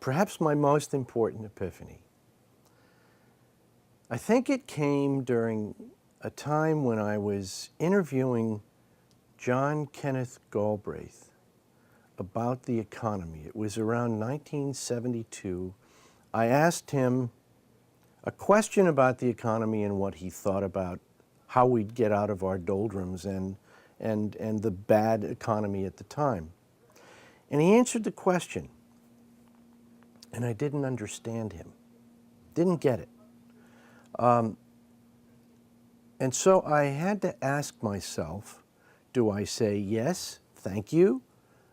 perhaps my most important epiphany. I think it came during a time when I was interviewing John Kenneth Galbraith about the economy. It was around 1972. I asked him a question about the economy and what he thought about how we'd get out of our doldrums and the bad economy at the time. And he answered the question, and I didn't understand him, didn't get it. And so I had to ask myself, do I say yes, thank you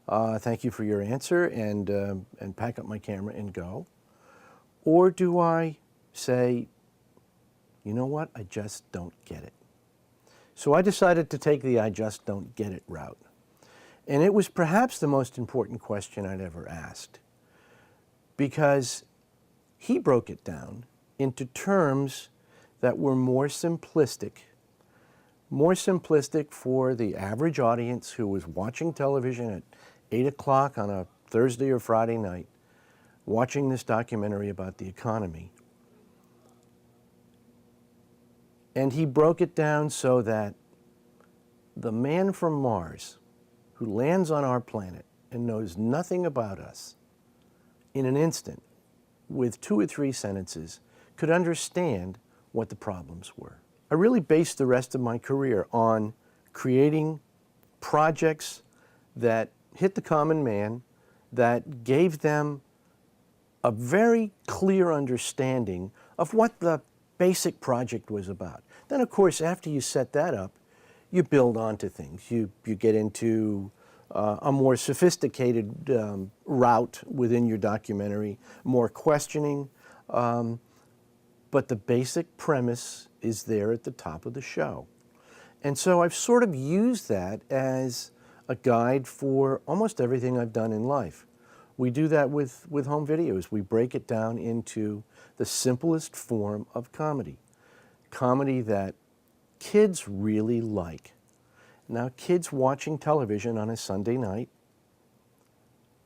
for your answer, and pack up my camera and go? Or do I say, you know what, I just don't get it? So I decided to take the I just don't get it route. And it was perhaps the most important question I'd ever asked, because he broke it down into terms that were more simplistic for the average audience who was watching television at 8 o'clock on a Thursday or Friday night, watching this documentary about the economy. And he broke it down so that the man from Mars who lands on our planet and knows nothing about us, in an instant, with 2 or 3 sentences, could understand what the problems were. I really based the rest of my career on creating projects that hit the common man, that gave them a very clear understanding of what the basic project was about. Then, of course, after you set that up, you build onto things. You get into a more sophisticated route within your documentary, more questioning, but the basic premise is there at the top of the show. And so I've sort of used that as a guide for almost everything I've done in life. We do that with home videos. We break it down into the simplest form of comedy. Comedy that kids really like. Now, kids watching television on a Sunday night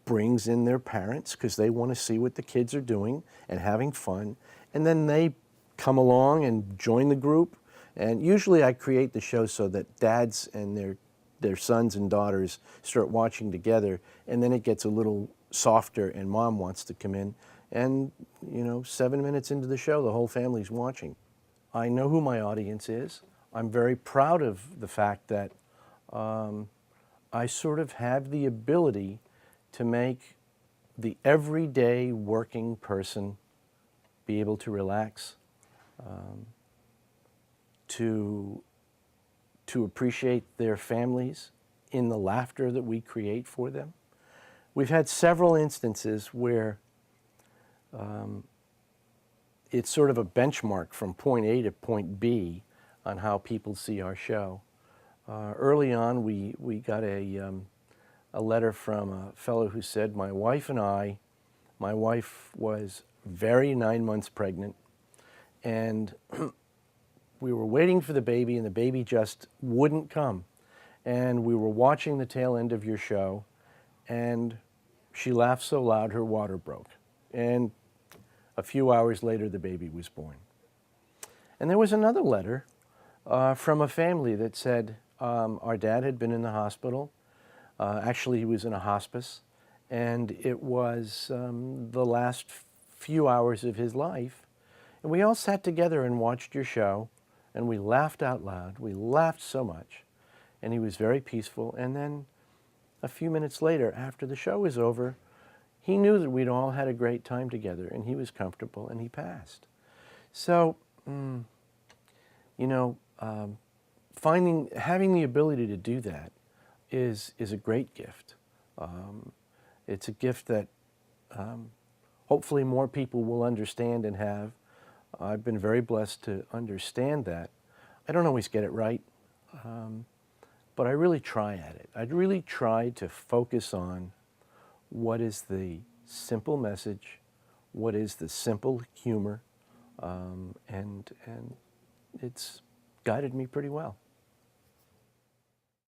brings in their parents because they want to see what the kids are doing and having fun, and then they come along and join the group. And usually I create the show so that dads and their sons and daughters start watching together, and then it gets a little softer and mom wants to come in, and 7 minutes into the show the whole family's watching. I know who my audience is. I'm very proud of the fact that I sort of have the ability to make the everyday working person be able to relax, to appreciate their families in the laughter that we create for them. We've had several instances where it's sort of a benchmark from point A to point B on how people see our show. Early on, we got a letter from a fellow who said, my wife was 9 months pregnant, and we were waiting for the baby, and the baby just wouldn't come. And we were watching the tail end of your show, and she laughed so loud her water broke. And a few hours later, the baby was born. And there was another letter from a family that said, our dad had been in the hospital. Actually, he was in a hospice, and it was the last few hours of his life. And we all sat together and watched your show, and we laughed out loud. We laughed so much, and he was very peaceful. And then a few minutes later, after the show was over, he knew that we'd all had a great time together, and he was comfortable, and he passed. So, having the ability to do that is a great gift. It's a gift that hopefully more people will understand and have. I've been very blessed to understand that. I don't always get it right, but I really try at it. I really try to focus on what is the simple message, what is the simple humor, and it's guided me pretty well.